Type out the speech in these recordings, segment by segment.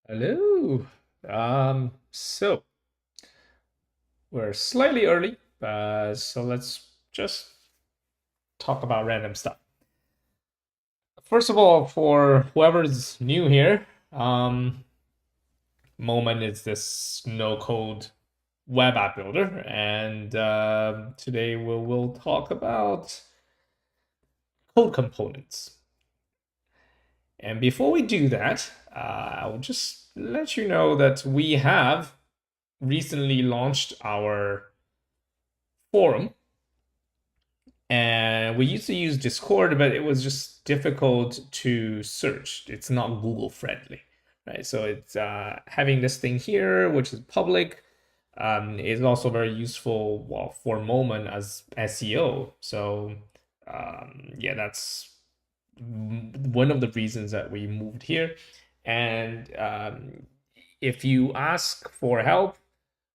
Hello. So we're slightly early, so let's just talk about random stuff. First of all, for whoever's new here, Moment is this no-code web app builder, and today we'll talk about code components. And before we do that, I'll just let you know that we have recently launched our forum. And we used to use Discord, but it was just difficult to search. It's not Google friendly, right? So it's having this thing here, which is public, is also very useful, well, for Moment as SEO. So yeah, that's one of the reasons that we moved here. And if you ask for help,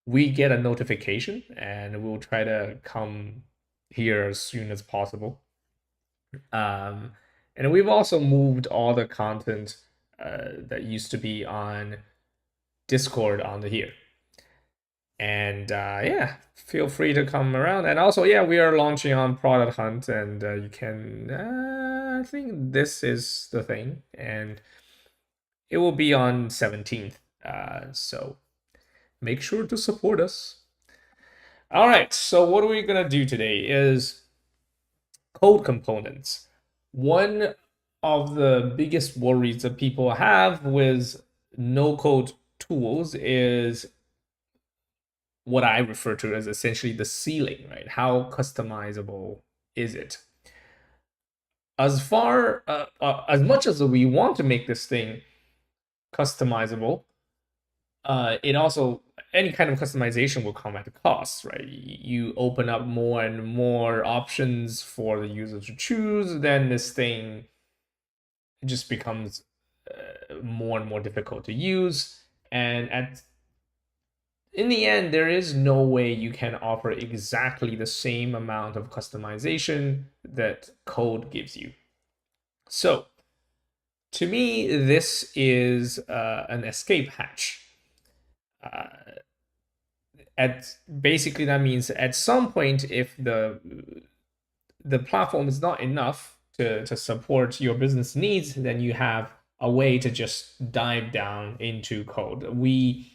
we get a notification, and we'll try to come here as soon as possible. Um, and we've also moved all the content that used to be on Discord onto here. And yeah, feel free to come around. And also, yeah, we are launching on Product Hunt, and you can. I think this is the thing, and it will be on 17th. So make sure to support us. All right, so what are we gonna do today is code components. One of the biggest worries that people have with no code tools is what I refer to as essentially the ceiling, right? How customizable is it? As much as we want to make this thing customizable, it also any kind of customization will come at a cost, right? You open up more and more options for the user to choose, then this thing just becomes more and more difficult to use. And in the end, there is no way you can offer exactly the same amount of customization that code gives you. So, to me, this is an escape hatch. At basically that means at some point, if the platform is not enough to support your business needs, then you have a way to just dive down into code. We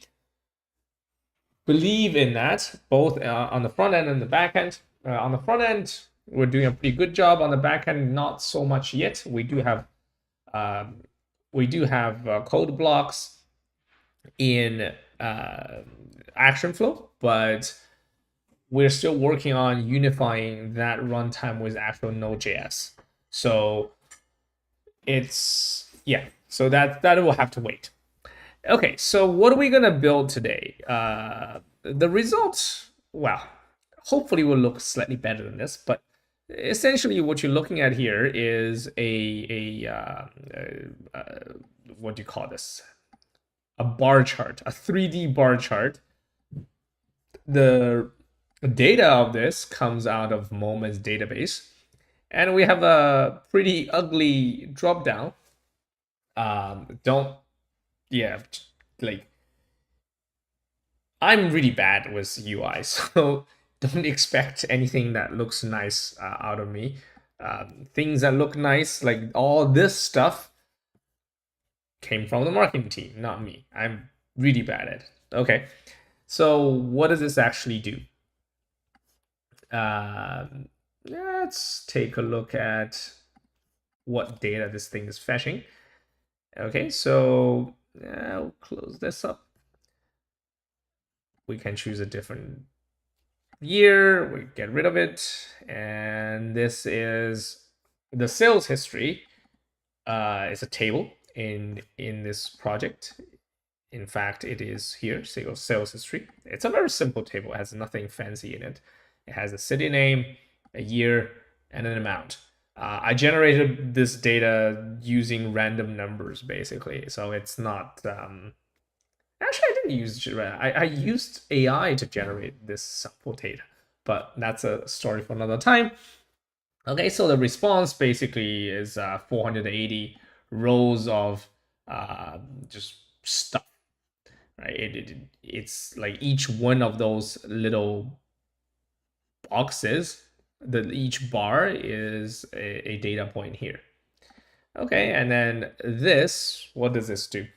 believe in that both on the front end and the back end. On the front end, we're doing a pretty good job. On the back end, not so much yet. We do have code blocks in action flow, but we're still working on unifying that runtime with actual Node.js. So it's yeah. So that will have to wait. Okay, so what are we gonna build today? The results, well, hopefully will look slightly better than this, but essentially what you're looking at here is what do you call this? A bar chart, a 3D bar chart. The data of this comes out of Moment's database, and we have a pretty ugly drop down. Don't yeah, like I'm really bad with UI, so don't expect anything that looks nice out of me. Things that look nice, like all this stuff, came from the marketing team, not me. I'm really bad at it. Okay, so what does this actually do? Let's take a look at what data this thing is fetching. Okay, so I'll close this up. We can choose a different year, we get rid of it, and this is the sales history. It's a table in this project. In fact, it is here, sales history. It's a very simple table. It has nothing fancy in it. It has a city name, a year, and an amount. I generated this data using random numbers, basically. So it's not. Actually, I didn't use. I used AI to generate this sample data, but that's a story for another time. Okay, so the response basically is 480 rows of just stuff, right? It's like each one of those little boxes, each bar is a data point here. Okay, and then this, what does this do?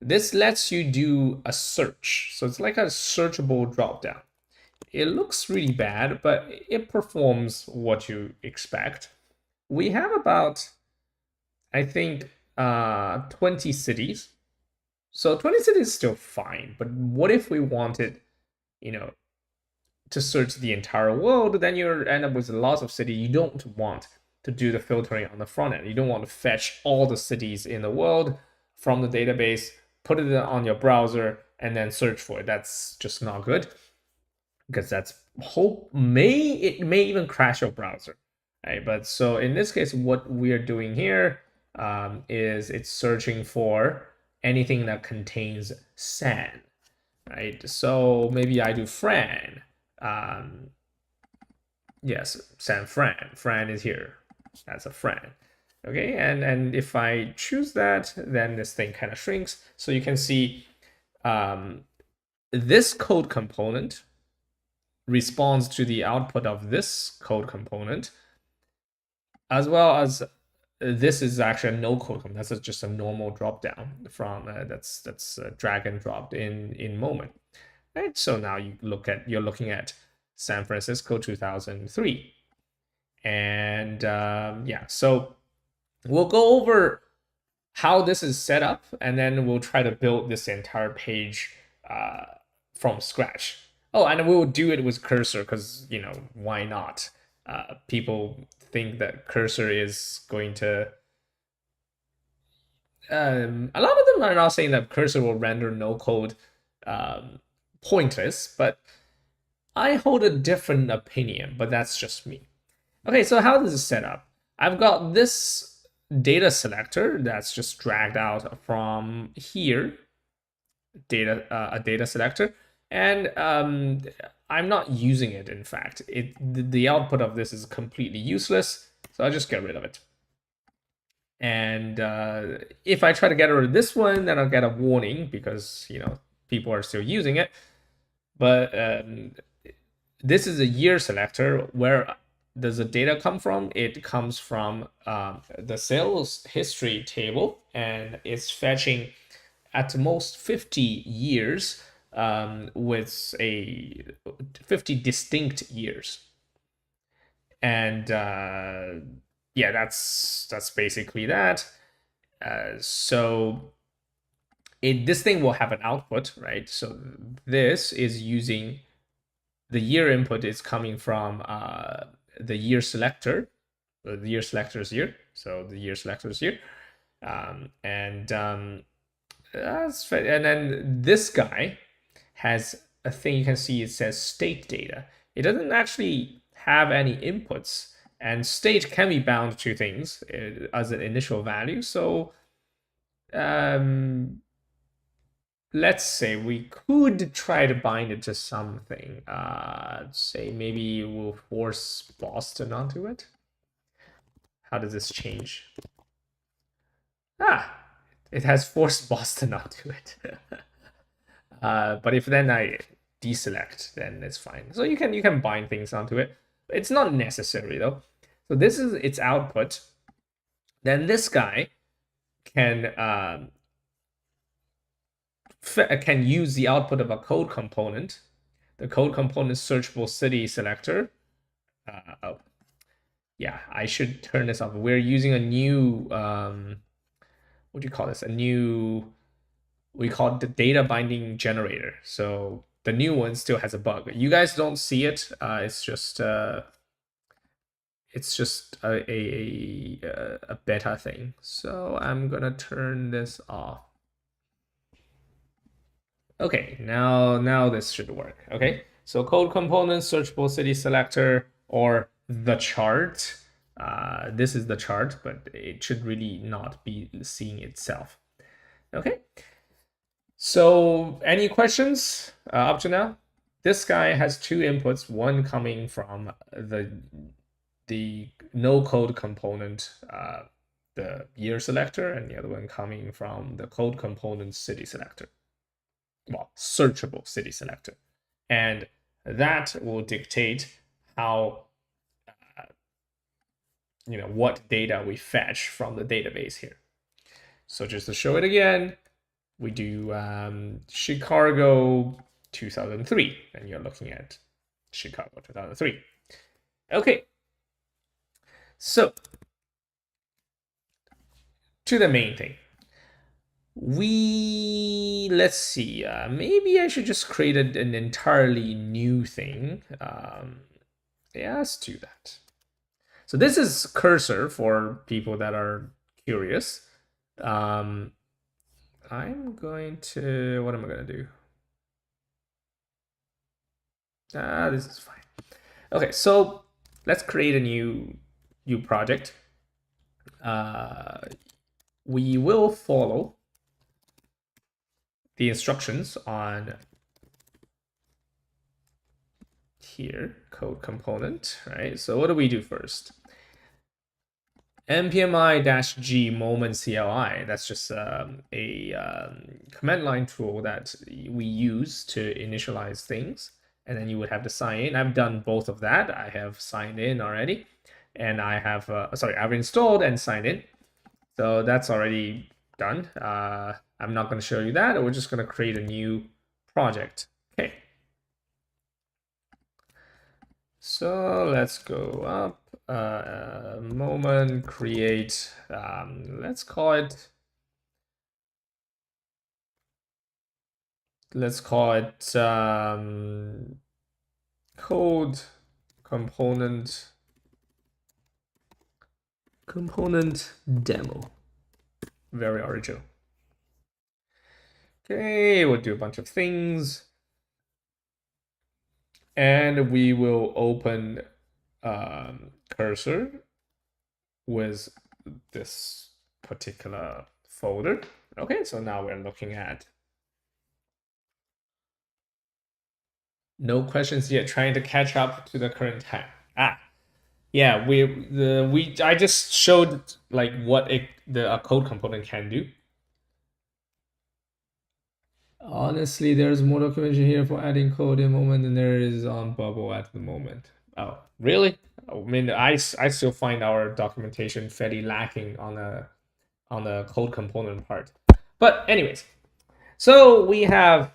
This lets you do a search. So it's like a searchable dropdown. It looks really bad, but it performs what you expect. We have about, I think, 20 cities. So 20 cities is still fine, but what if we wanted, you know, to search the entire world? Then you end up with lots of cities. You don't want to do the filtering on the front end. You don't want to fetch all the cities in the world from the database, put it on your browser, and then search for it. That's just not good, because it may even crash your browser, right? But so in this case, what we're doing here is it's searching for anything that contains San, right? So maybe I do Fran. Yes, San Fran. Fran is here. That's a Fran. Okay, and if I choose that, then this thing kind of shrinks. So you can see this code component responds to the output of this code component, as well as this is actually a no code component. That's just a normal drop down from that's drag and dropped in Moment. Right, so now you're looking at San Francisco 2003, and yeah, so we'll go over how this is set up, and then we'll try to build this entire page from scratch. Oh, and we'll do it with cursor because, why not? People think that cursor is going to. A lot of them are not saying that cursor will render no code pointless, but I hold a different opinion, but that's just me. Okay, so how does it set up? I've got this data selector that's just dragged out from here, a data selector, and I'm not using it. In fact, the output of this is completely useless, so I'll just get rid of it. And if I try to get rid of this one, then I'll get a warning because people are still using it. But this is a year selector. Where does the data come from? It comes from the sales history table, and it's fetching at most 50 years with 50 distinct years. And yeah, that's basically that. So this thing will have an output, right? So this is using the year input is coming from the year selector. The year selector is here. So the year selector is here. And then this guy has a thing you can see. It says state data. It doesn't actually have any inputs, and state can be bound to things as an initial value. So let's say we could try to bind it to something. Say maybe we'll force Boston onto it. How does this change? It has forced Boston onto it. But if then I deselect, then it's fine. So you can bind things onto it. It's not necessary though. So this is its output. Then this guy can use the output of a code component. The code component searchable city selector. Oh, yeah, I should turn this off. We're using a new what do you call this? We call it the data binding generator. So the new one still has a bug. You guys don't see it. It's just a beta thing. So I'm gonna turn this off. Okay, now this should work. Okay, so code component, searchable city selector, or the chart. This is the chart, but it should really not be seeing itself. Okay, so any questions up to now? This guy has two inputs, one coming from the no code component the year selector, and the other one coming from the code component city selector. Well, searchable city selector. And that will dictate how, what data we fetch from the database here. So just to show it again, we do Chicago 2003, and you're looking at Chicago 2003. Okay, so to the main thing. Let's see, maybe I should just create an entirely new thing. Yeah, let's do that. So this is cursor for people that are curious. I'm going to, what am I going to do? This is fine. Okay, so let's create a new project. We will follow the instructions on here, code component, right? So what do we do first? npmi-g moment CLI. That's just a command line tool that we use to initialize things. And then you would have to sign in. I've done both of that. I have signed in already. And I have, I've installed and signed in. So that's already done. I'm not going to show you that. We're just going to create a new project. Okay. So let's go up. Moment create. Let's call it. Code component demo. Very original. Okay, we'll do a bunch of things. And we will open cursor with this particular folder. Okay, so now we're looking at no questions yet, trying to catch up to the current time. Yeah, I just showed like what a code component can do. Honestly, there's more documentation here for adding code in moment than there is on Bubble at the moment. Oh, really? I mean, I still find our documentation fairly lacking on the code component part. But anyways, so we have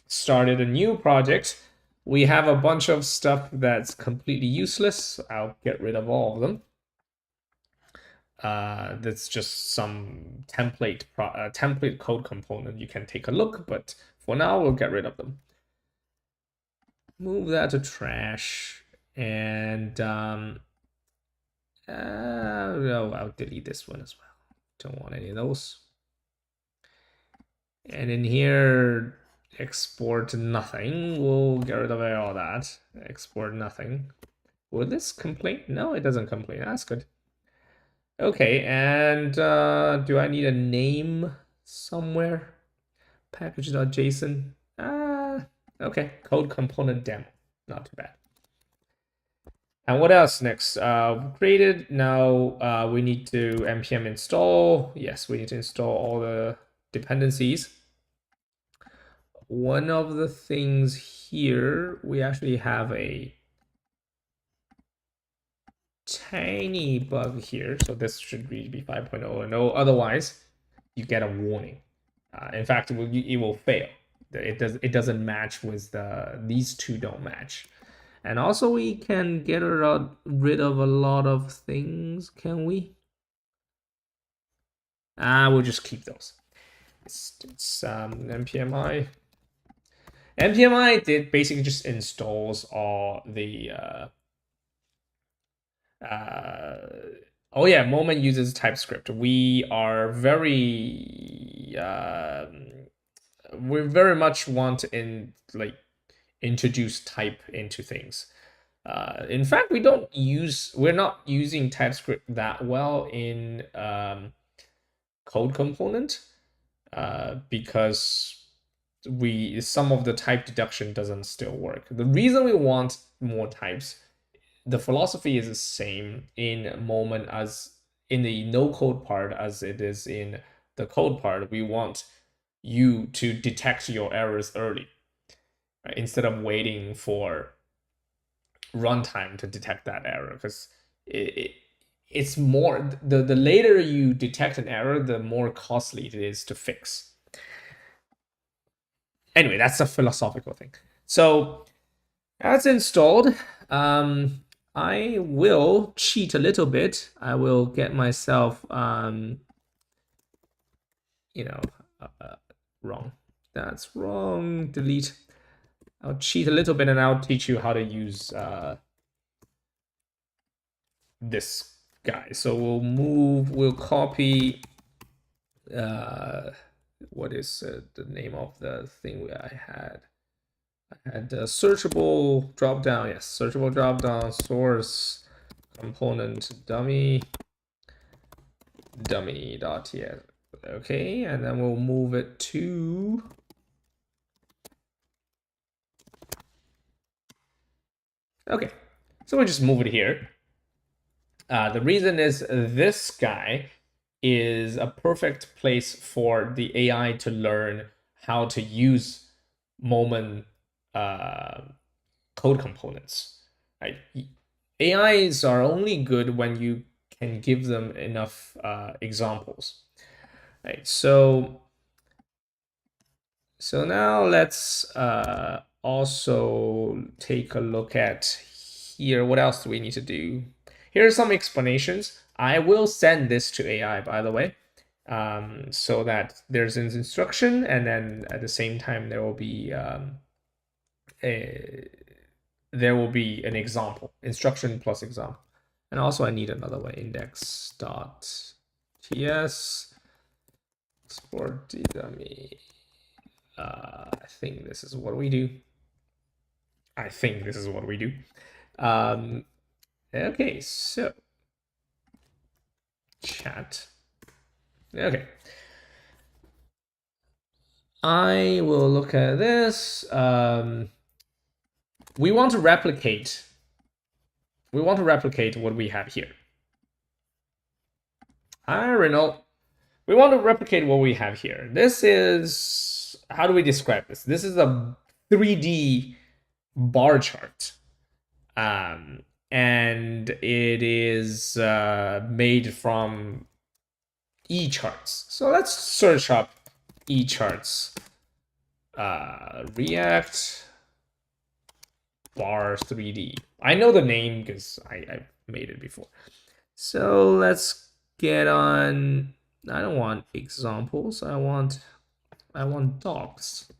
started a new project. We have a bunch of stuff that's completely useless. I'll get rid of all of them. That's just some template code component. You can take a look, but for now, we'll get rid of them. Move that to trash, and I'll delete this one as well. Don't want any of those. And in here, export nothing. We'll get rid of all that. Export nothing. Will this complain? No, it doesn't complain. That's good. Okay, and do I need a name somewhere? Package.json. Okay, code component demo. Not too bad. And what else next? Created. Now we need to npm install. Yes, we need to install all the dependencies. One of the things here, we actually have a tiny bug here. So this should be 5.0 and 0. Otherwise, you get a warning. In fact, it will fail. It doesn't match with these two don't match. And also we can get rid of a lot of things, can we? We'll just keep those. It's npmi. npmi basically just installs all the oh yeah, Moment uses TypeScript. We very much want to introduce type into things. In fact, we're not using TypeScript that well in code component because some of the type deduction doesn't still work. The reason we want more types, the philosophy is the same in Moment as in the no code part as it is in the code part, we want you to detect your errors early, right? Instead of waiting for runtime to detect that error, because it's more, the later you detect an error, the more costly it is to fix. Anyway, that's a philosophical thing. So that's installed. I will cheat a little bit. I will get myself, you know, wrong. That's wrong. Delete. I'll cheat a little bit and I'll teach you how to use this guy. So we'll copy, what is the name of the thing I had? I had searchable dropdown. Yes, searchable dropdown source component dummy.ts. Okay, and then we'll move it to okay. So we'll just move it here. The reason is this guy is a perfect place for the AI to learn how to use Moment code components. Right? AIs are only good when you can give them enough examples. Right? So now let's also take a look at here. What else do we need to do? Here are some explanations. I will send this to AI, by the way, so that there's an instruction, and then at the same time there will be an example, instruction plus example. And also I need another way, index.ts export dummy. I think this is what we do. Okay, so chat. Okay. I will look at this. We want to replicate what we have here. Hi, Renault. We want to replicate what we have here. This is, how do we describe this? This is a 3D bar chart. And it is made from ECharts. So let's search up ECharts. React bar 3D. I know the name because I've made it before. So let's get on. I don't want examples. I want docs.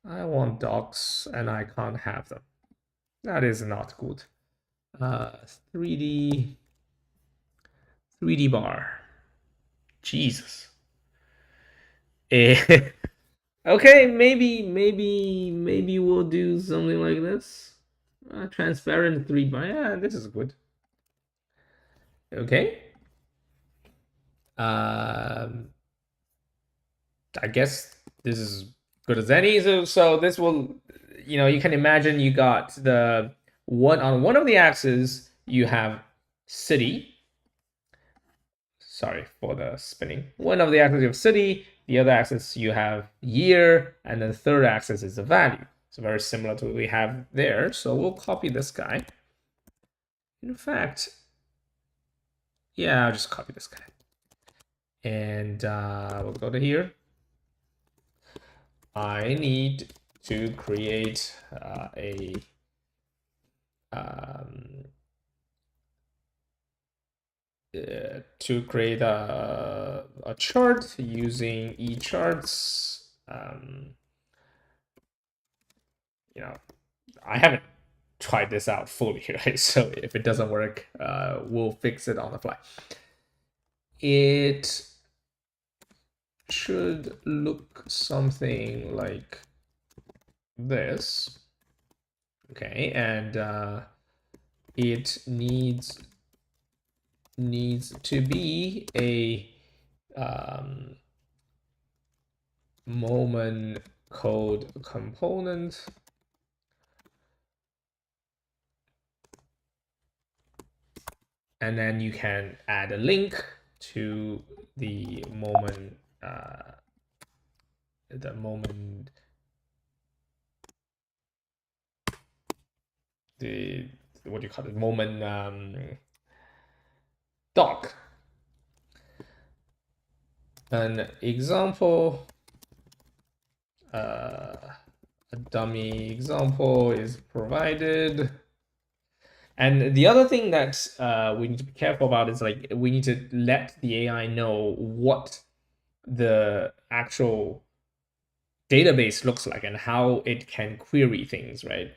I want docs and I can't have them. That is not good. 3D bar. Jesus. Okay, maybe we'll do something like this. Transparent 3 bar. Yeah, this is good. Okay. I guess this is good as any. So this will, you can imagine you got the one on one of the axes you have city. Sorry for the spinning. One of the axes you have city, the other axis you have year, and then the third axis is the value. So very similar to what we have there. So we'll copy this guy. In fact, yeah, I'll just copy this guy. And we'll go to here. I need to create a chart using ECharts. I haven't tried this out fully, right? So if it doesn't work, we'll fix it on the fly. It should look something like this. Okay, and it needs to be a moment code component. and then you can add a link to the moment, the what do you call it, moment doc. An example, a dummy example is provided. And the other thing that we need to be careful about is like we need to let the AI know what the actual database looks like and how it can query things, right?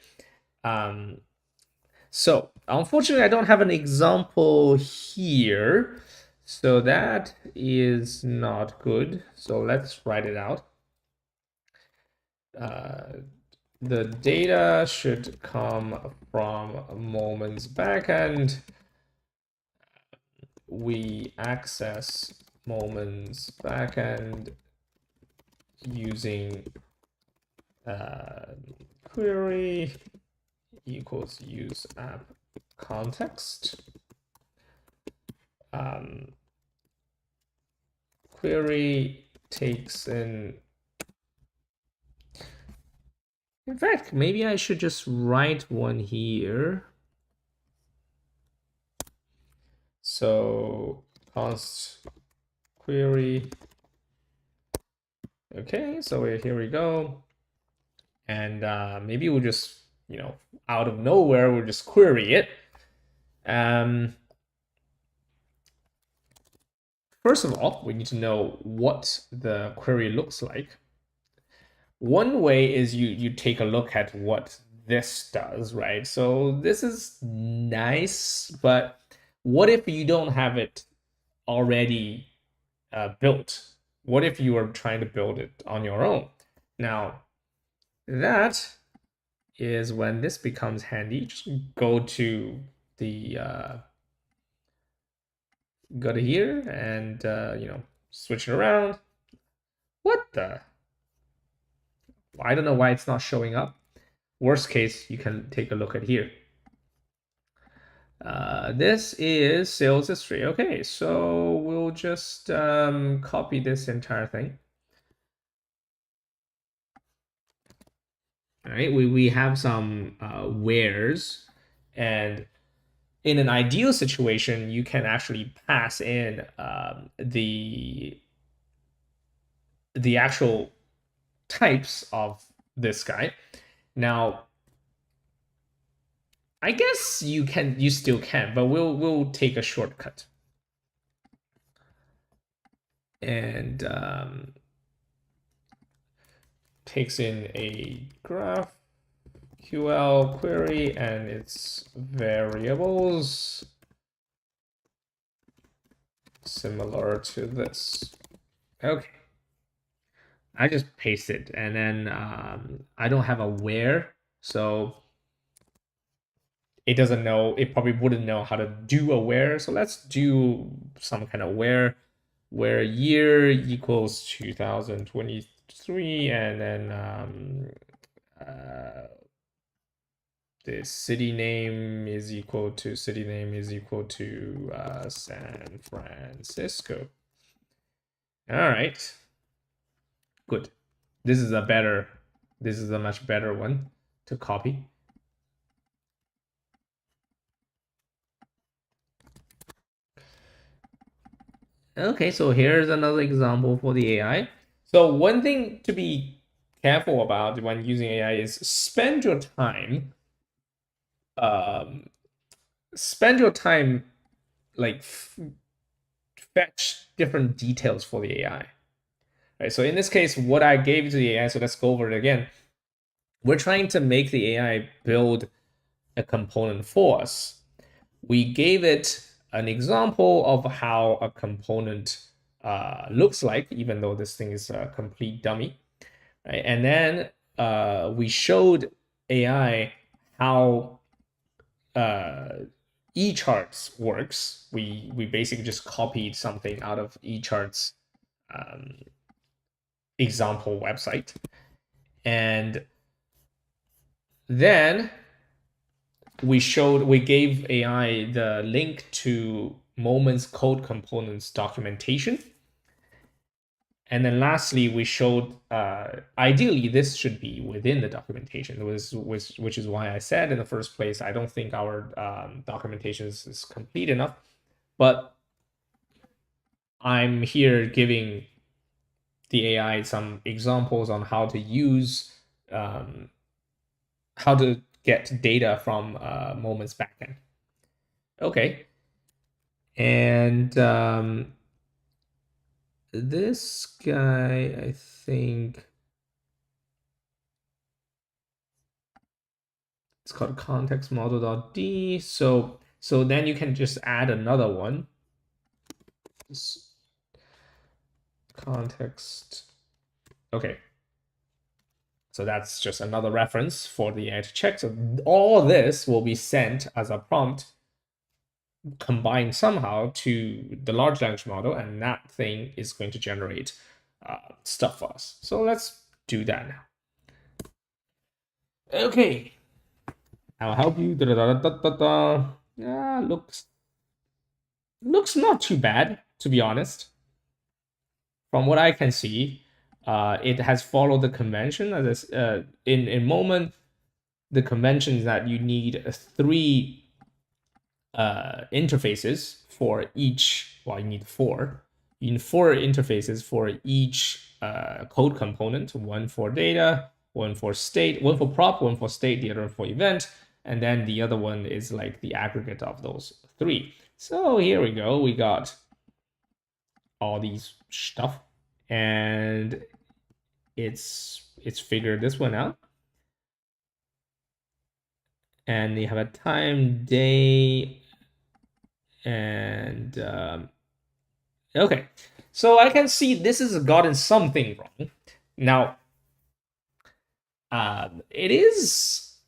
So unfortunately, I don't have an example here. So that is not good. So let's write it out. The data should come from Moment's backend. We access Moment's backend using query equals use app context. Query takes in fact, maybe I should just write one here. So const query. Okay, so here we go. And maybe we'll just, out of nowhere, we'll just query it. First of all, we need to know what the query looks like. One way is you take a look at what this does, right? So this is nice, but what if you don't have it already built? What if you are trying to build it on your own? Now, that is when this becomes handy. Just go to the go to here and switch it around. What the? I don't know why it's not showing up. Worst case, you can take a look at here. This is sales history. Okay, so we'll just copy this entire thing. All right, we have some wares, and in an ideal situation, you can actually pass in the actual types of this guy. Now, I guess you still can, but we'll take a shortcut. And takes in a GraphQL query and its variables similar to this. Okay. I just paste it, and then I don't have a where, so it doesn't know, it probably wouldn't know how to do a where. So let's do some kind of where year equals 2023, and then the city name is equal to San Francisco. All right, good. This is a much better one to copy. Okay, so here's another example for the AI. So one thing to be careful about when using AI is spend your time like fetch different details for the AI. Right? So in this case, what I gave to the AI, so let's go over it again. We're trying to make the AI build a component for us. We gave it an example of how a component looks like, even though this thing is a complete dummy. Right? And then we showed AI how ECharts works. We basically just copied something out of ECharts example website, and then we gave AI the link to Moment's code components documentation. And then lastly, we showed ideally this should be within the documentation, which is why I said in the first place, I don't think our documentation is complete enough. But I'm here giving the AI some examples on how to use, how to get data from Moment's backend. Okay. And this guy, I think it's called context model.d. So then you can just add another one. Context. Okay. So that's just another reference for the AI to check. So all this will be sent as a prompt combined somehow to the large language model, and that thing is going to generate stuff for us. So let's do that now. Okay. I'll help you. Yeah, looks not too bad, to be honest. From what I can see, it has followed the convention. In Moment, the convention is that you need three interfaces for each. Well, you need four. You need four interfaces for each code component. One for data, one for state, one for prop, one for state, the other for event, and then the other one is like the aggregate of those three. So here we go. We got all these stuff, and it's figured this one out. And you have a time, day, and okay. So I can see this has gotten something wrong. Now, it's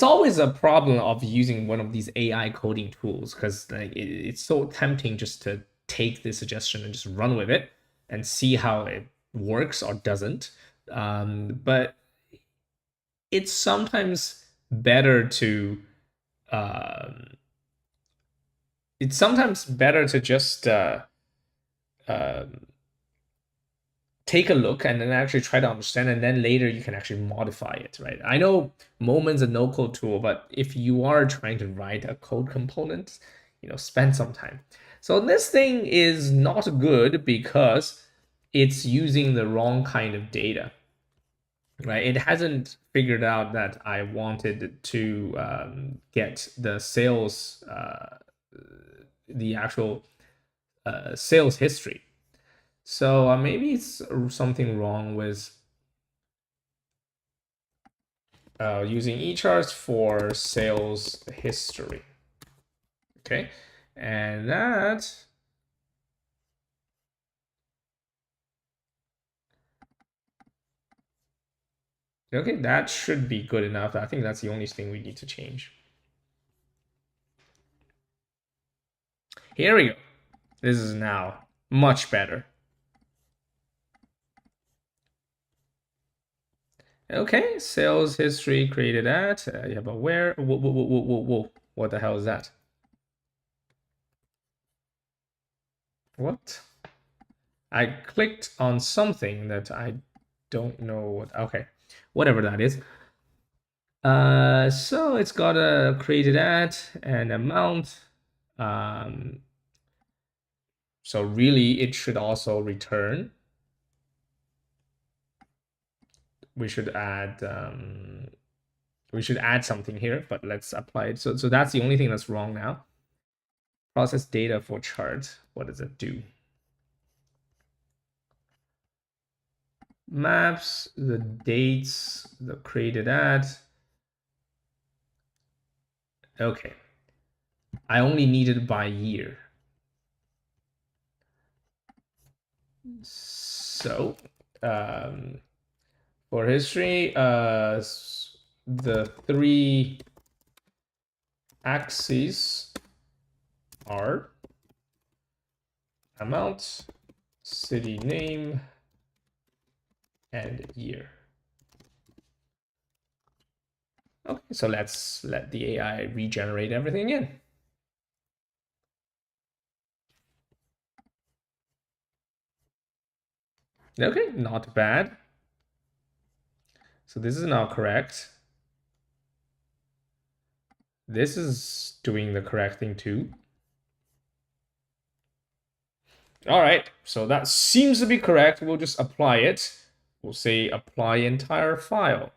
always a problem of using one of these AI coding tools because like, it's so tempting just to take the suggestion and just run with it and see how it works or doesn't. But it's sometimes better to just take a look and then actually try to understand, and then later you can actually modify it, right? I know Moment's a no-code tool, but if you are trying to write a code component, spend some time. So this thing is not good because it's using the wrong kind of data, right? It hasn't figured out that I wanted to get the sales, the actual sales history. So maybe it's something wrong with using ECharts for sales history. Okay, and that okay, that should be good enough. I think that's the only thing we need to change. Here we go. This is now much better. Okay, sales history created at. Yeah, but where? Whoa. What the hell is that? What? I clicked on something that I don't know what. Okay, whatever that is. So it's got a created at and amount. So really, it should also return. We should add something here, but let's apply it. So that's the only thing that's wrong now. Process data for chart. What does it do? Maps, the dates, the created at. Okay. I only need it by year. So for history, the three axes are amount, city name, and year. Okay, so let's let the AI regenerate everything in. Okay, not bad. So this is now correct. This is doing the correct thing too. All right, so that seems to be correct. We'll just apply it. We'll say apply entire file.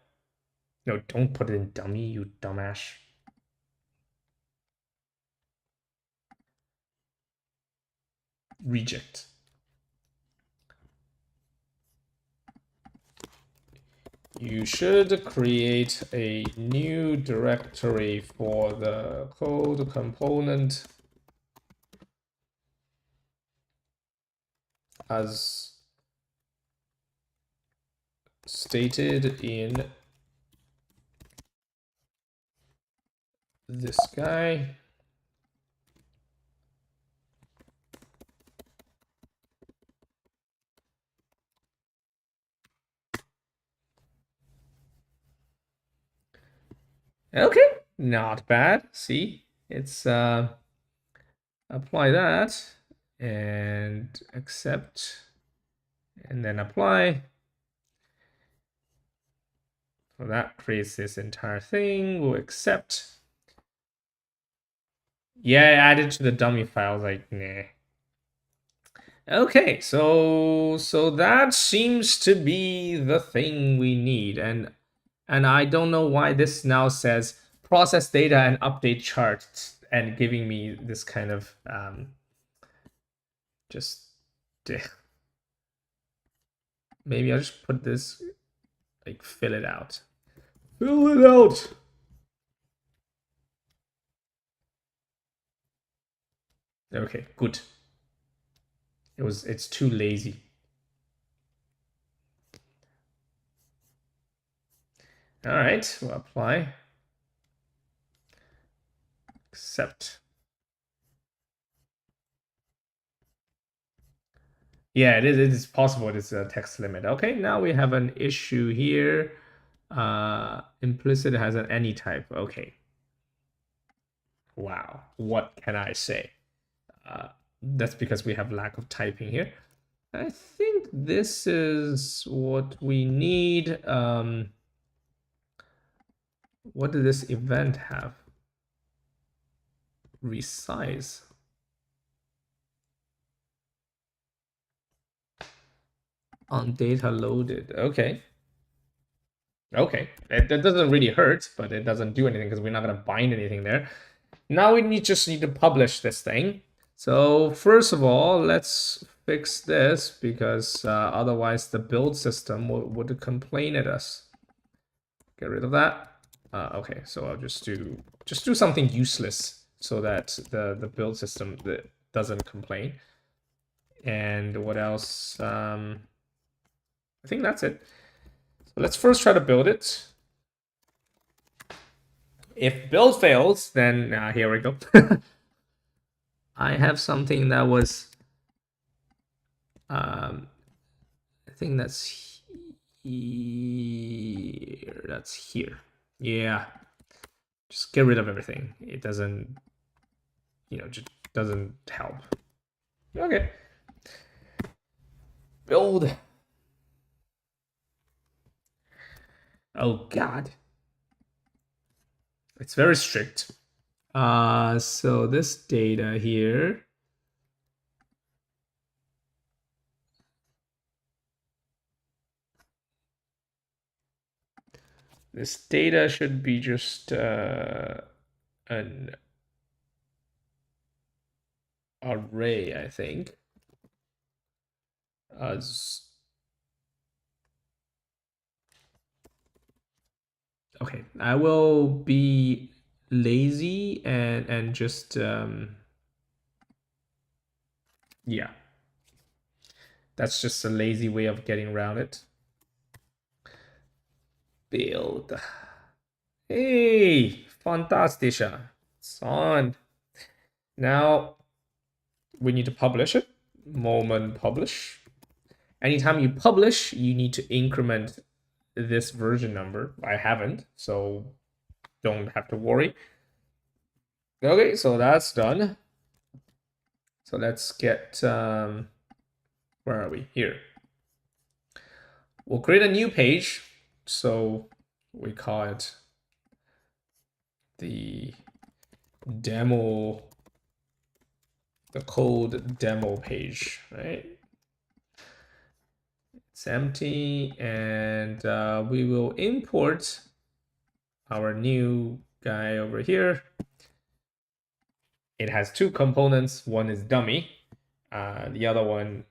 No, don't put it in dummy, you dumbass. Reject. You should create a new directory for the code component as stated in this guy. Okay, not bad. See, it's apply that and accept and then apply. So that creates this entire thing. We'll accept. Yeah, added to the dummy files. Like, nah. Okay, so that seems to be the thing we need, and I don't know why this now says process data and update charts and giving me this kind of just maybe I'll just put this like fill it out. Fill it out. Okay, good. It's too lazy. All right, we'll apply. Accept. Yeah, it is possible it's a text limit. Okay, now we have an issue here. Implicit has an any type. Okay. Wow, what can I say? That's because we have lack of typing here. I think this is what we need. What did this event have? Resize. On data loaded. Okay. Okay. That doesn't really hurt, but it doesn't do anything because we're not going to bind anything there. Now we just need to publish this thing. So first of all, let's fix this because otherwise the build system would complain at us. Get rid of that. Okay, so I'll just do something useless so that the build system doesn't complain. And what else? I think that's it. So let's first try to build it. If build fails, then here we go. I have something that was, I think that's here. That's here. Yeah. Just get rid of everything. It doesn't, just doesn't help. Okay. Build. Oh, God. It's very strict. So this data here. This data should be just an array, I think. Okay, I will be lazy and just yeah. That's just a lazy way of getting around it. Build. Hey, fantastischer. It's on. Now we need to publish it. Moment publish. Anytime you publish, you need to increment this version number. I haven't, so don't have to worry. Okay, so that's done. So let's get, where are we? Here. We'll create a new page. So we call it the demo, the code demo page, right? It's empty, and we will import our new guy over here. It has two components. One is dummy. The other one,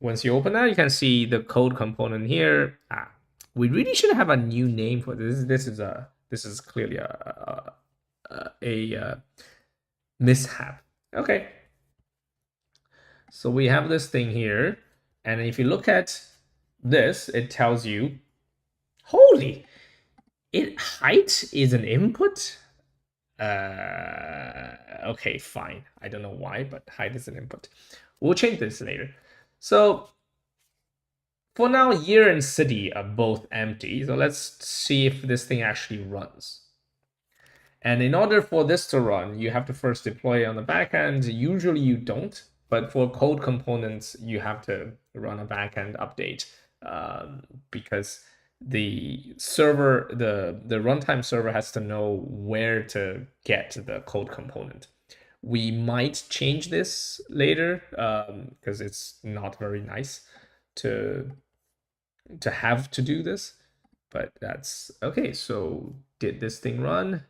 once you open that, you can see the code component here. We really should have a new name for this. This is clearly a mishap. Okay. So we have this thing here, and if you look at this, it tells you, holy, height is an input. Okay, fine. I don't know why, but height is an input. We'll change this later. So for now, year and city are both empty. So let's see if this thing actually runs. And in order for this to run, you have to first deploy it on the backend. Usually you don't, but for code components, you have to run a backend update because the server, the runtime server has to know where to get the code component. We might change this later because it's not very nice to have to do this, but that's okay. So did this thing run?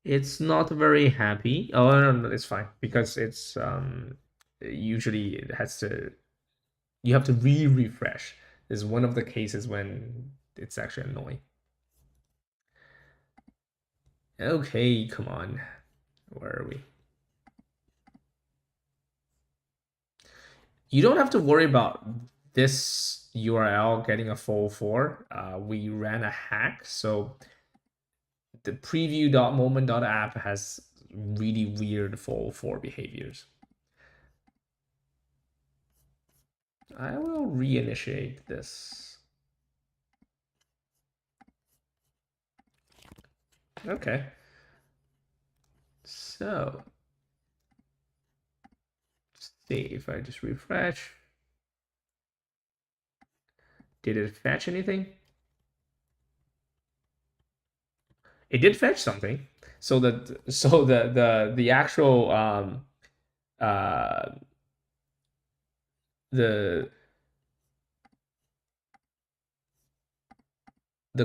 It's not very happy. Oh no, it's fine because it's usually it has to, you have to refresh. This is one of the cases when it's actually annoying. Okay, come on. Where are we? You don't have to worry about this URL getting a 404. We ran a hack, so the preview.momen.app has really weird 404 behaviors. I will reinitiate this. Okay. So, see if I just refresh. Did it fetch anything? It did fetch something. So the actual the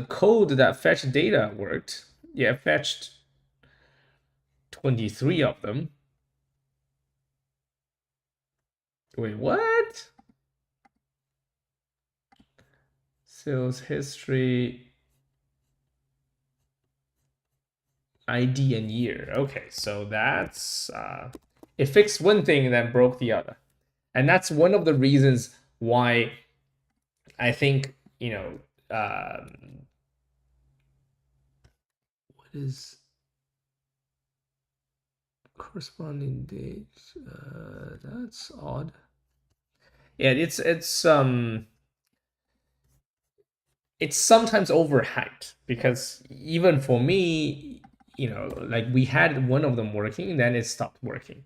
code that fetched data worked. Yeah, it fetched 23 of them. Wait, what? Sales history, ID and year. Okay, so that's it fixed one thing and then broke the other. And that's one of the reasons why I think, what is corresponding date? That's odd. Yeah, it's sometimes overhyped because even for me, like we had one of them working and then it stopped working.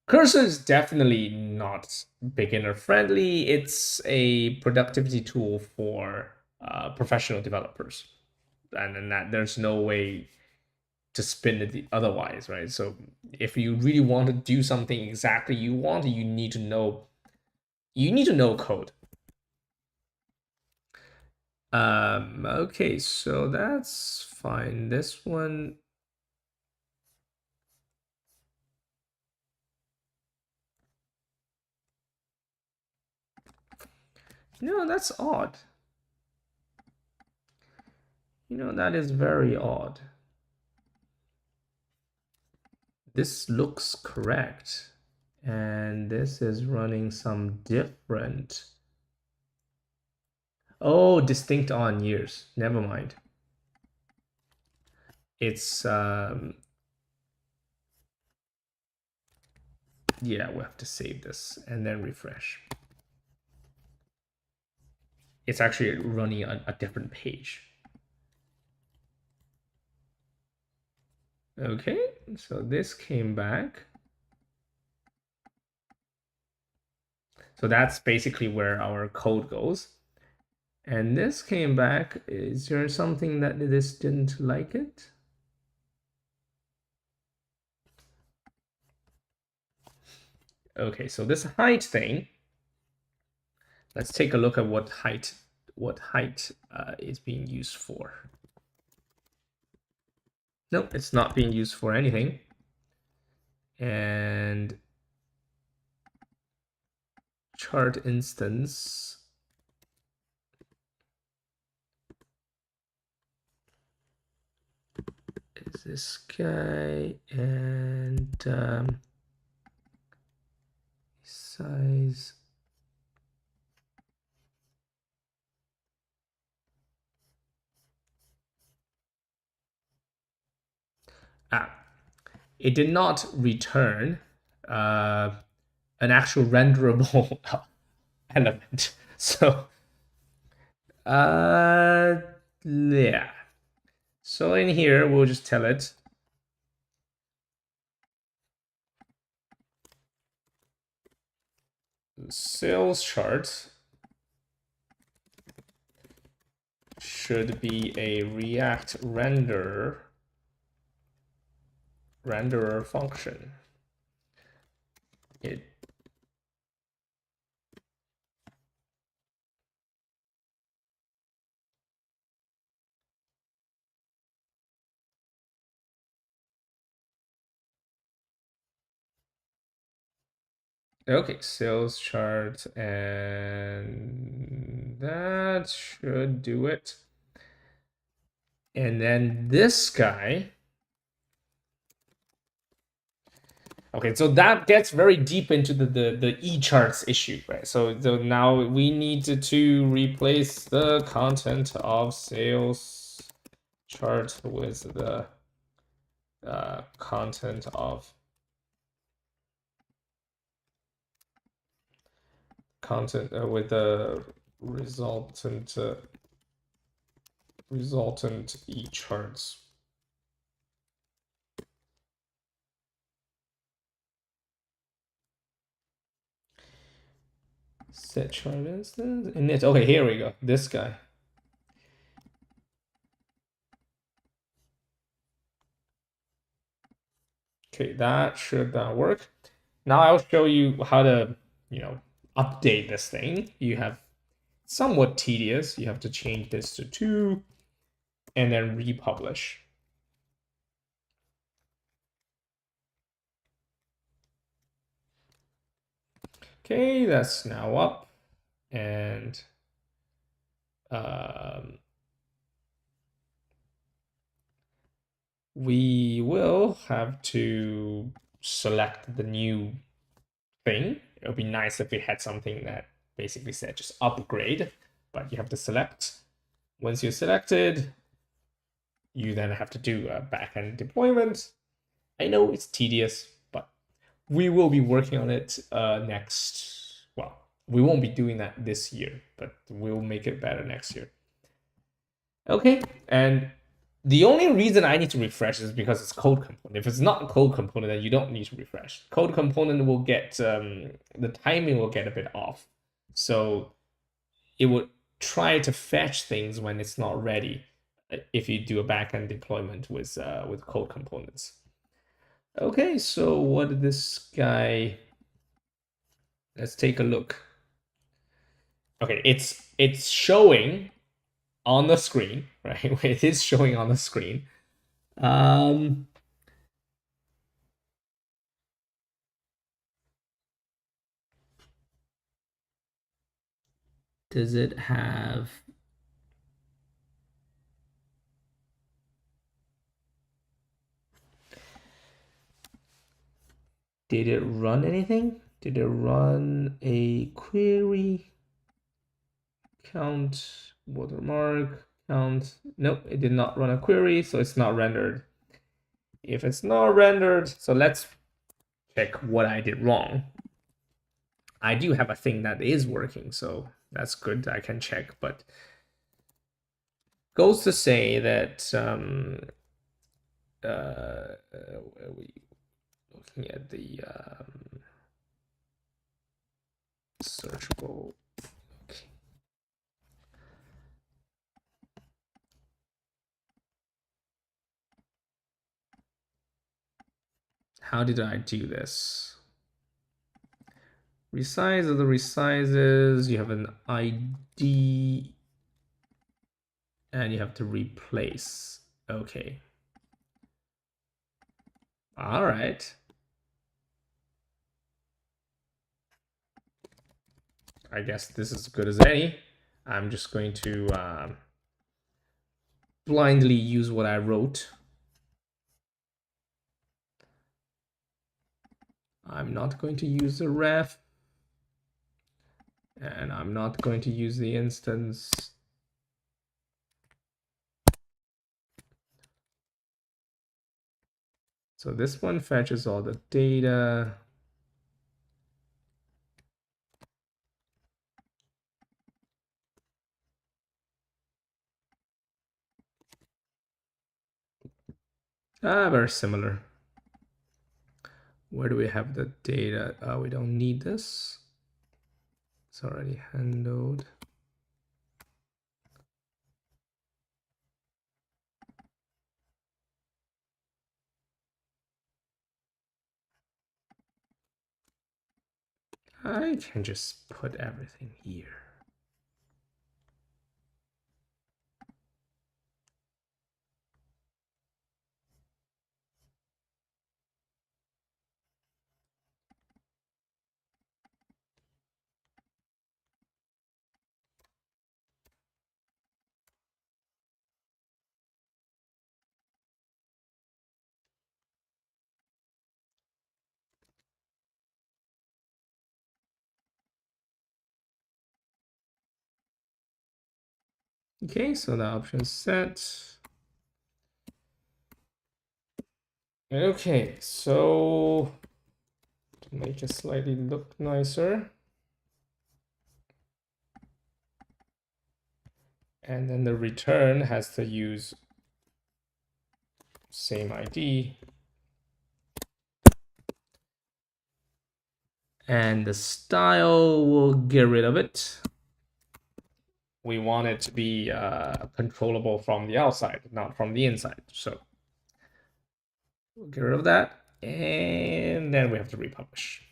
Cursor is definitely not beginner friendly. It's a productivity tool for professional developers, and that there's no way to spin it otherwise, right? So if you really want to do something exactly you want, you need to know code. Okay, so that's fine. This one, that's odd. That is very odd. This looks correct. And this is running some different. Oh, distinct on years. Never mind. It's yeah, we'll have to save this and then refresh. It's actually running a different page. Okay, so this came back. So that's basically where our code goes. And this came back. Is there something that this didn't like it? Okay, so this height thing, let's take a look at what height is being used for. Nope, it's not being used for anything. And chart instance. Is this guy and size. It did not return an actual renderable element. So, yeah. So in here, we'll just tell it sales chart should be a React renderer function. Okay, sales chart, and that should do it. And then this guy. Okay, so that gets very deep into the ECharts issue, right? So now we need to replace the content of sales chart with the content of with the resultant ECharts. Set chart instance and it. Okay, here we go. This guy. Okay, that should work. Now I'll show you how to, update this thing. You have somewhat tedious. You have to change this to 2 and then republish. Okay, that's now up. And we will have to select the new thing. It would be nice if we had something that basically said just upgrade, but you have to select. Once you're selected, you then have to do a backend deployment. I know it's tedious, but we will be working on it next. Well, we won't be doing that this year, but we'll make it better next year. Okay, and the only reason I need to refresh is because it's code component. If it's not a code component, then you don't need to refresh. Code component will get the timing will get a bit off, so it would try to fetch things when it's not ready. If you do a backend deployment with code components. Okay, so what did this guy? Let's take a look. Okay, it's showing on the screen, right? It is showing on the screen. Does it have? Did it run anything? Did it run a query? Count watermark count? Nope, it did not run a query, so it's not rendered. If it's not rendered, so let's check what I did wrong. I do have a thing that is working, so that's good. I can check, but goes to say that Where are we looking at the searchable? Okay. How did I do this? Resize of the resizes. You have an ID and you have to replace. Okay. All right. I guess this is as good as any. I'm just going to blindly use what I wrote. I'm not going to use the ref. And I'm not going to use the instance. So this one fetches all the data. Very similar. Where do we have the data? We don't need this. It's already handled. I can just put everything here. Okay, so the option is set. Okay, so to make it slightly look nicer. And then the return has to use same ID. And the style, we'll get rid of it. We want it to be controllable from the outside, not from the inside. So we'll get rid of that. And then we have to republish.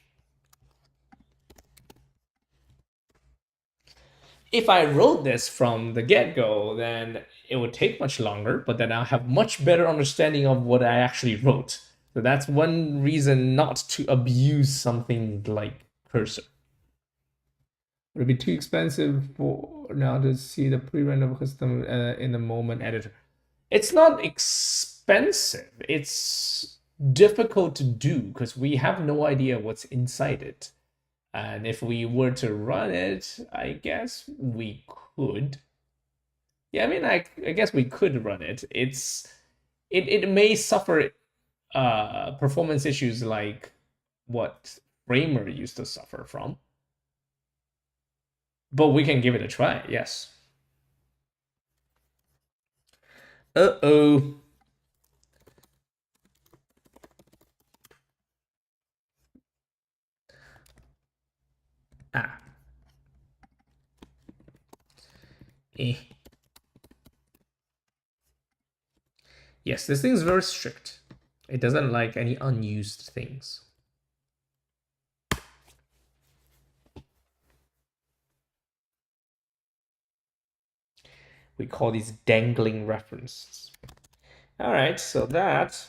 If I wrote this from the get-go, then it would take much longer, but then I'll have much better understanding of what I actually wrote. So that's one reason not to abuse something like cursor. Would it be too expensive for now to see the pre-rendered custom in the moment editor? It's not expensive. It's difficult to do because we have no idea what's inside it. And if we were to run it, I guess we could. Yeah, I mean, I guess we could run it. It may suffer performance issues like what Framer used to suffer from. But we can give it a try, yes. Uh-oh. Ah. Eh. Yes, this thing is very strict. It doesn't like any unused things. We call these dangling references. All right, so that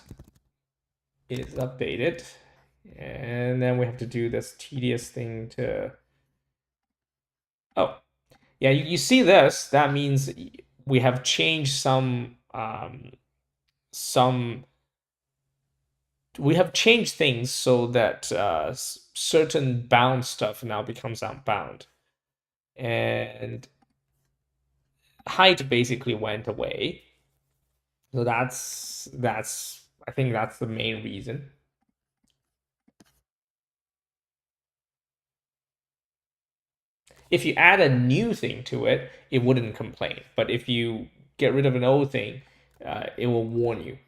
is updated. And then we have to do this tedious thing to... Oh, yeah, you see this. That means we have changed some... We have changed things so that certain bound stuff now becomes unbound. And height basically went away. So that's I think that's the main reason. If you add a new thing to it, it wouldn't complain. But if you get rid of an old thing, it will warn you.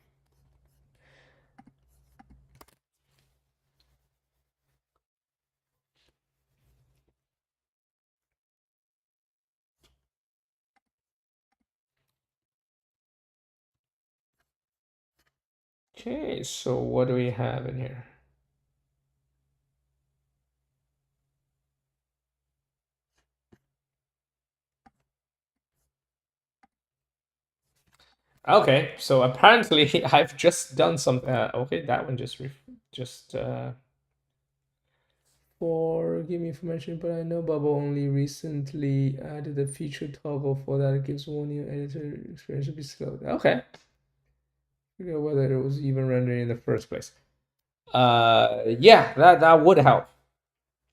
Okay, so what do we have in here? Okay, so apparently I've just done some. Okay, that one just for give me information, but I know Bubble only recently added a feature toggle for that. It gives warning editor experience to be slow. Okay, figure out whether it was even rendering in the first place. Yeah, that would help.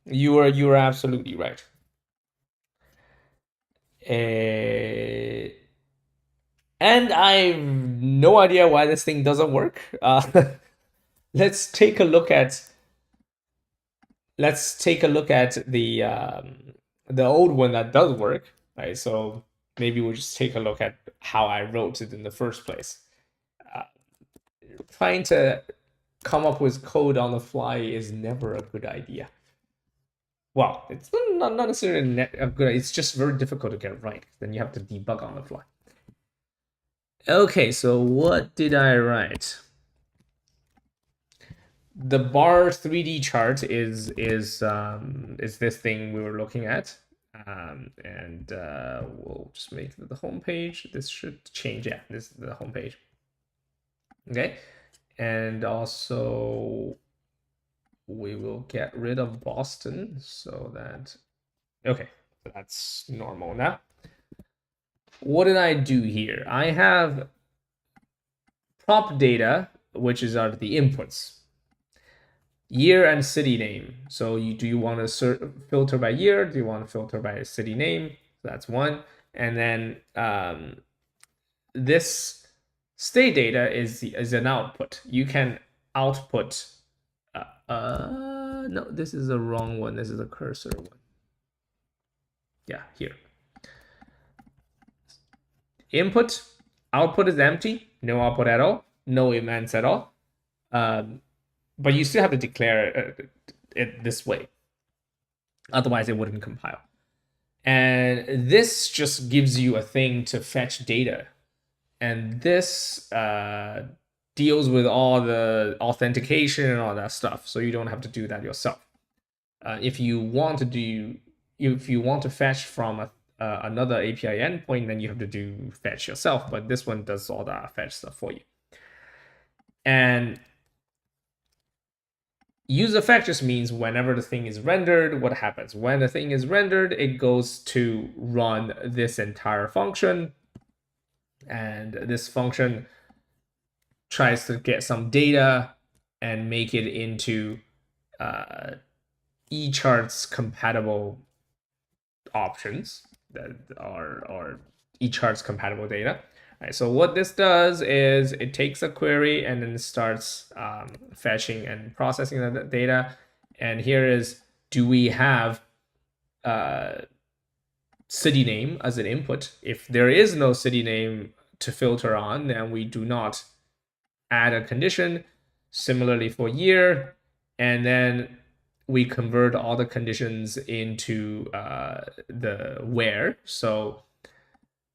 You are absolutely right. Uh, and I've no idea why this thing doesn't work. Let's take a look at the old one that does work, right? So maybe we'll just take a look at how I wrote it in the first place. Uh, Trying to come up with code on the fly is never a good idea. Well, it's not necessarily a good. It's just very difficult to get right. Then you have to debug on the fly. Okay, so what did I write? The bar 3D chart is this thing we were looking at, and we'll just make it the home page. This should change. Yeah, this is the home page. Okay, and also we will get rid of Boston so that okay, that's normal now. What did I do here? I have prop data, which is are the inputs. Year and city name. So do you want to filter by year? Do you want to filter by city name? That's one. And then this state data is an output. You can output. No, this is the wrong one. This is a cursor one. Yeah, here. Input, output is empty. No output at all. No events at all. But you still have to declare it this way. Otherwise, it wouldn't compile. And this just gives you a thing to fetch data. And this deals with all the authentication and all that stuff. So you don't have to do that yourself. If you want to fetch from another API endpoint, then you have to do fetch yourself. But this one does all that fetch stuff for you. And use effect just means whenever the thing is rendered, what happens? When the thing is rendered, it goes to run this entire function. And this function tries to get some data and make it into ECharts compatible options that are ECharts compatible data. Right, so what this does is it takes a query and then starts fetching and processing the data. And here is, do we have city name as an input? If there is no city name to filter on, then we do not add a condition. Similarly for year, and then we convert all the conditions into the where. So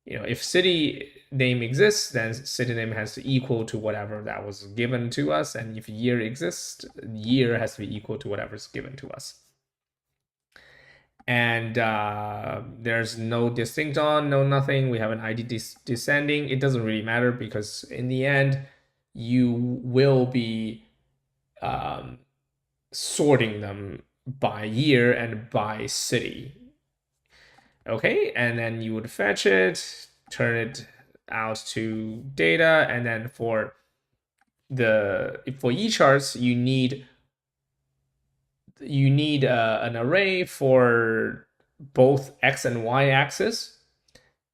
if city name exists, then city name has to equal to whatever that was given to us, and if year exists, year has to be equal to whatever's given to us. And there's no distinct on, no nothing. We have an ID descending. It doesn't really matter because in the end, you will be sorting them by year and by city. Okay, and then you would fetch it, turn it out to data, and then for ECharts, you need an array for both x and y axis,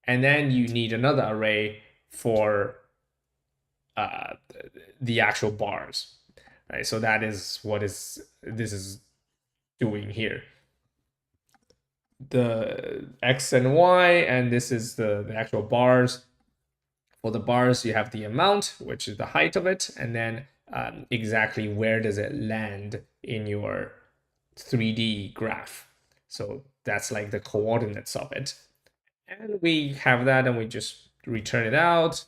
and then you need another array for the actual bars, right? So that is what this is doing here. The x and y, and this is the actual bars. For the bars, you have the amount, which is the height of it, and then exactly where does it land in your 3D graph. So that's like the coordinates of it. And we have that and we just return it out.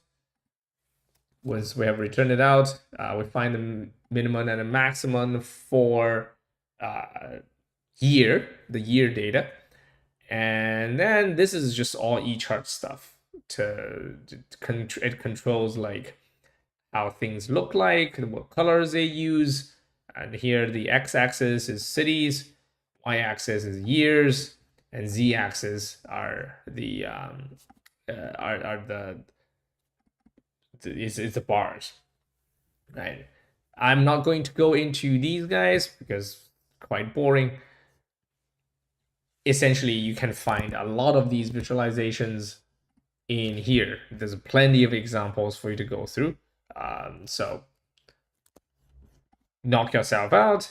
Once we have returned it out, we find the minimum and the maximum for the year data. And then this is just all EChart stuff. It controls like how things look like, what colors they use. And here the x-axis is cities, y-axis is years, and z-axis are the is the bars, right? I'm not going to go into these guys because quite boring. Essentially, you can find a lot of these visualizations in here. There's plenty of examples for you to go through. So knock yourself out.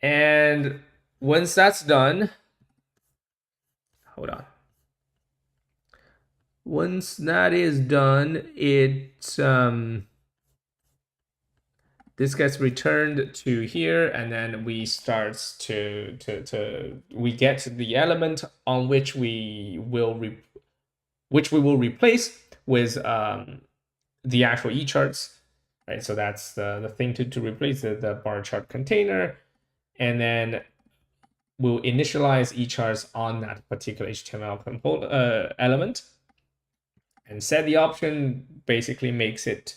And once that's done, hold on. Once that is done, this gets returned to here, and then we start we get the element on which we will replace with the actual ECharts, right? So that's the thing to replace the bar chart container, and then we'll initialize ECharts on that particular HTML component element, and set the option basically makes it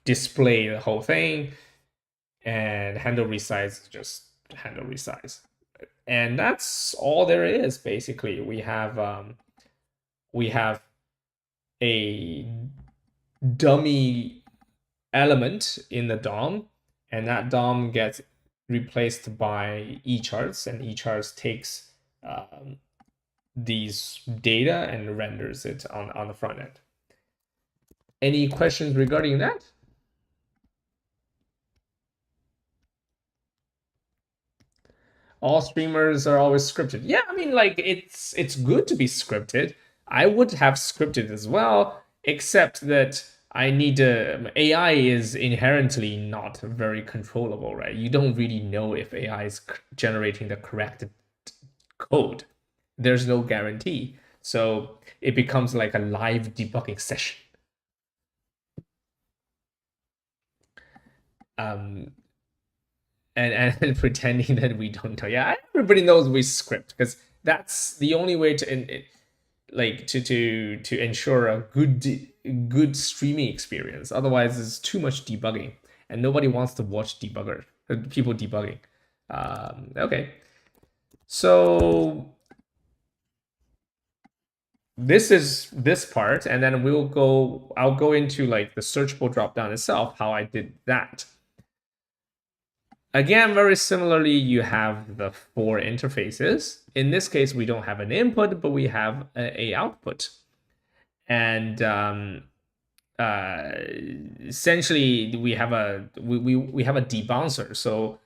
display the whole thing, and handle resize is just handle resize, and that's all there is. Basically, we have a dummy element in the DOM, and that DOM gets replaced by ECharts, and ECharts takes these data and renders it on the front end. Any questions regarding that? All streamers are always scripted. Yeah, I mean, like it's good to be scripted. I would have scripted as well, except that I need to. AI is inherently not very controllable, right? You don't really know if AI is generating the correct code. There's no guarantee, so it becomes like a live debugging session. And pretending that we don't know. Yeah, everybody knows we script because that's the only way to ensure a good streaming experience. Otherwise, it's too much debugging, and nobody wants to watch people debugging. Okay, so this is this part, and then I'll go into like the searchable dropdown itself, how I did that. Again, very similarly, you have the 4 interfaces. In this case, we don't have an input, but we have a output. And essentially, we have a debouncer. So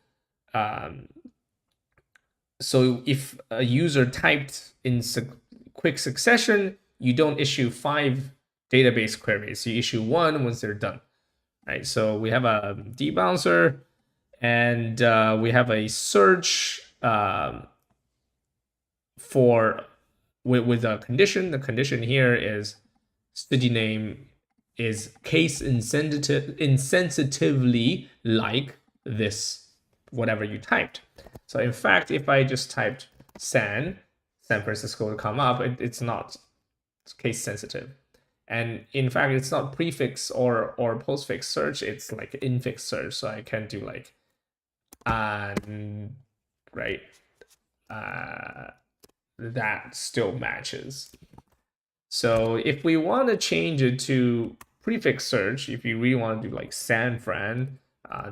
if a user typed in quick succession, you don't issue 5 database queries. You issue 1 once they're done, right? So we have a debouncer, and we have a search with a condition. The condition here is city name is case insensitively like this, whatever you typed. So in fact, if I just typed San Francisco to come up, it's not case sensitive. And in fact, it's not prefix or postfix search, it's like infix search. So I can do like right, that still matches. So if we want to change it to prefix search, if you really want to do like San Fran,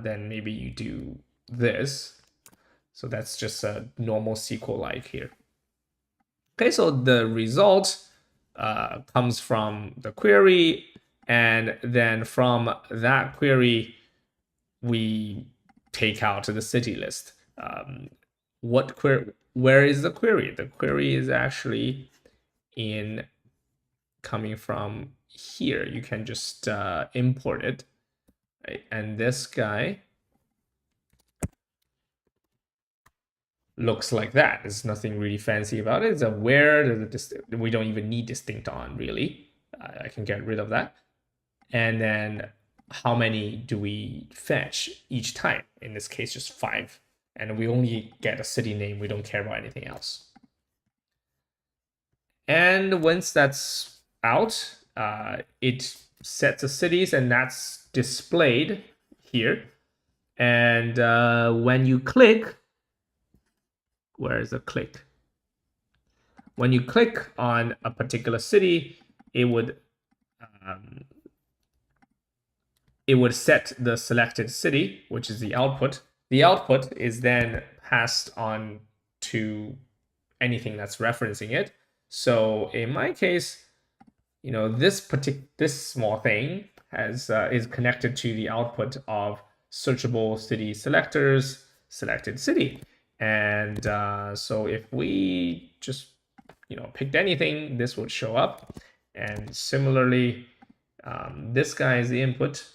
then maybe you do this. So that's just a normal SQL-like here. Okay, so the result comes from the query, and then from that query, we take out the city list. Where is the query? The query is actually coming from here. You can just import it, right? And this guy looks like that. There's nothing really fancy about it. It's a where. We don't even need distinct on, really. I can get rid of that. And then how many do we fetch each time? In this case, just 5. And we only get a city name. We don't care about anything else. And once that's out, it sets the cities, and that's displayed here. And when you click, where is the click? When you click on a particular city, it would set the selected city, which is the output. The output is then passed on to anything that's referencing it. So in my case, this small thing is connected to the output of searchable city selectors, selected city. And so if we just picked anything, this would show up. And similarly, this guy's input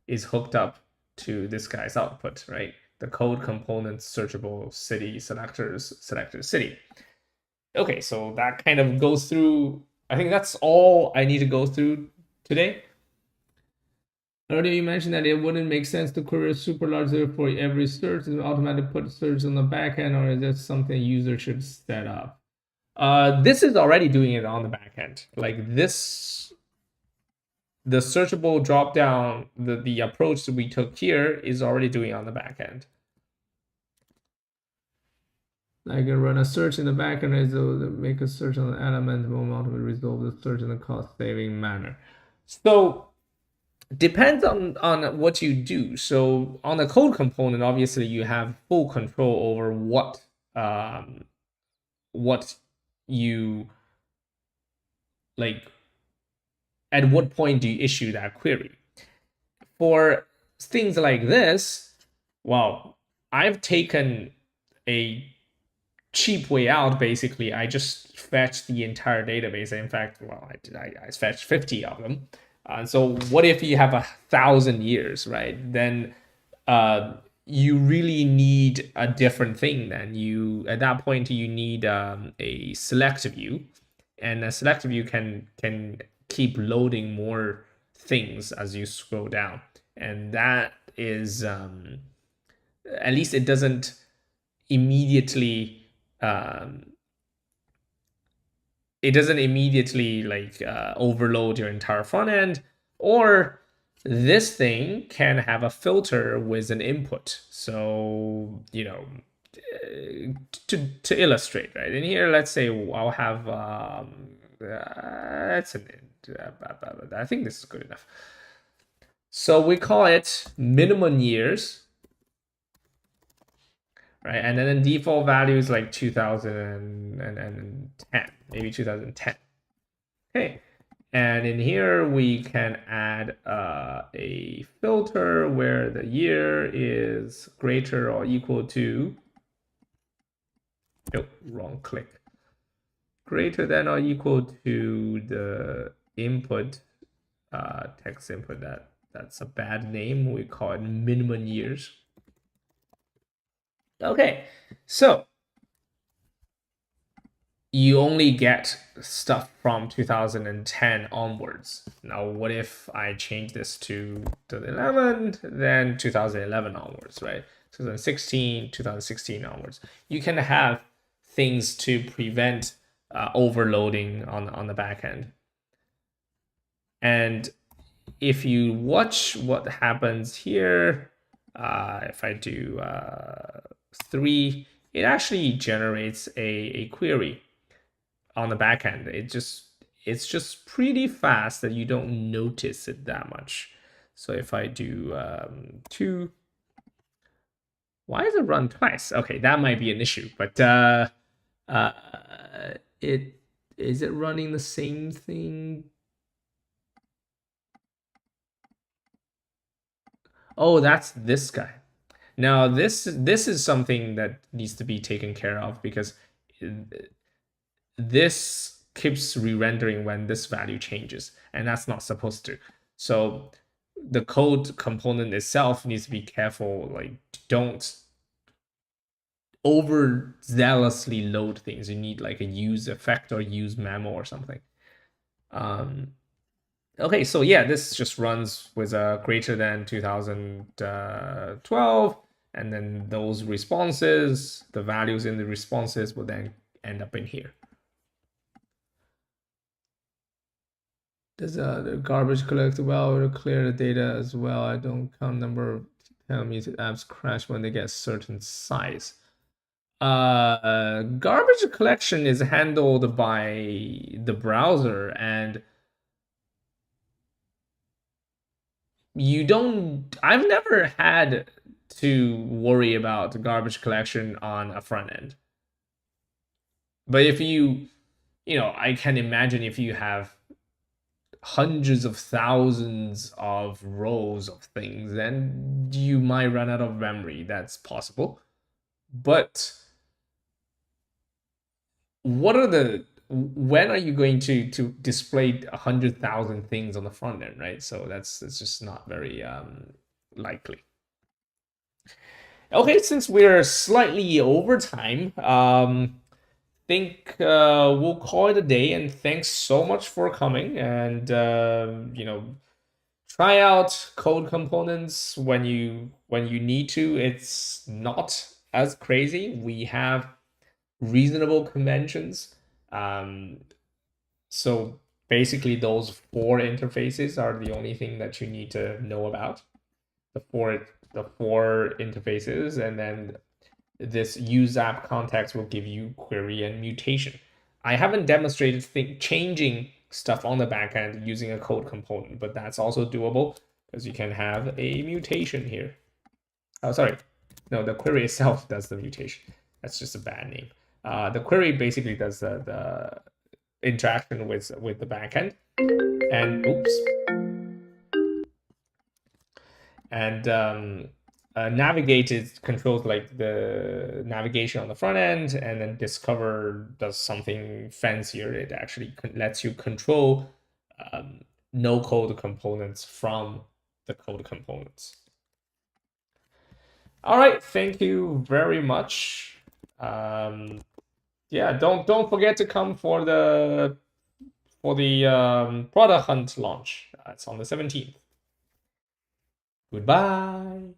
is hooked up to this guy's output, right? The code component searchable city selectors, selected city. Okay, so that kind of goes through. I think that's all I need to go through today. Earlier, you mentioned that it wouldn't make sense to query a super large for every search and automatically put search on the backend, or is that something user should set up? This is already doing it on the backend. Like this, the searchable dropdown, the approach that we took here is already doing it on the backend. I can run a search in the backend and so make a search on the element will ultimately resolve the search in a cost-saving manner. So depends on what you do. So on the code component, obviously you have full control over what you like. At what point do you issue that query? For things like this, well, I've taken a cheap way out. Basically, I just fetched the entire database. In fact, well, I fetched 50 of them. So what if you have 1,000 years, right? Then you really need a different thing. Then at that point you need a select view, and a select view can keep loading more things as you scroll down, and that is at least it doesn't immediately like overload your entire front end. Or this thing can have a filter with an input. So to illustrate, right? In here, let's say I'll have that's an I think this is good enough. So we call it minimum years, right? And then the default value is like 2010, maybe 2010. Okay. And in here, we can add a filter where the year is greater or equal to, nope, wrong click. Greater than or equal to the input, text input. That's a bad name. We call it minimum years. Okay, so you only get stuff from 2010 onwards. Now, what if I change this to 2011, then 2011 onwards, right? 2016 onwards. You can have things to prevent overloading on the back end. And if you watch what happens here, if I do 3, it actually generates a query on the back end. It's just pretty fast that you don't notice it that much. So if I do 2, why does it run twice? Okay, that might be an issue, but is it running the same thing? Oh, that's this guy. Now this is something that needs to be taken care of, because this keeps re-rendering when this value changes, and that's not supposed to. So the code component itself needs to be careful, like don't overzealously load things. You need like a use effect or use memo or something. Okay, so yeah, this just runs with a greater than 2012, and then those responses, the values in the responses will then end up in here. Does the garbage collect well to clear the data as well? I don't count number of muted apps crash when they get a certain size. Garbage collection is handled by the browser, and you don't. I've never had to worry about garbage collection on a front end. But if I can imagine if you have hundreds of thousands of rows of things, then you might run out of memory. That's possible. But when are you going to display 100,000 things on the front end, right? So that's just not very likely. Okay, since we're slightly over time, think we'll call it a day. And thanks so much for coming. And try out code components when you need to. It's not as crazy. We have reasonable conventions. So basically, those four interfaces are the only thing that you need to know about. The four interfaces, and then this use app context will give you query and mutation. I haven't demonstrated changing stuff on the backend using a code component, but that's also doable because you can have a mutation here. Oh, sorry. No, the query itself does the mutation. That's just a bad name. The query basically does the interaction with the backend. And oops. And navigate controls like the navigation on the front end, and then discover does something fancier. It actually lets you control no code components from the code components. All right, thank you very much. Yeah, don't forget to come for the product hunt launch. It's on the 17th. Goodbye.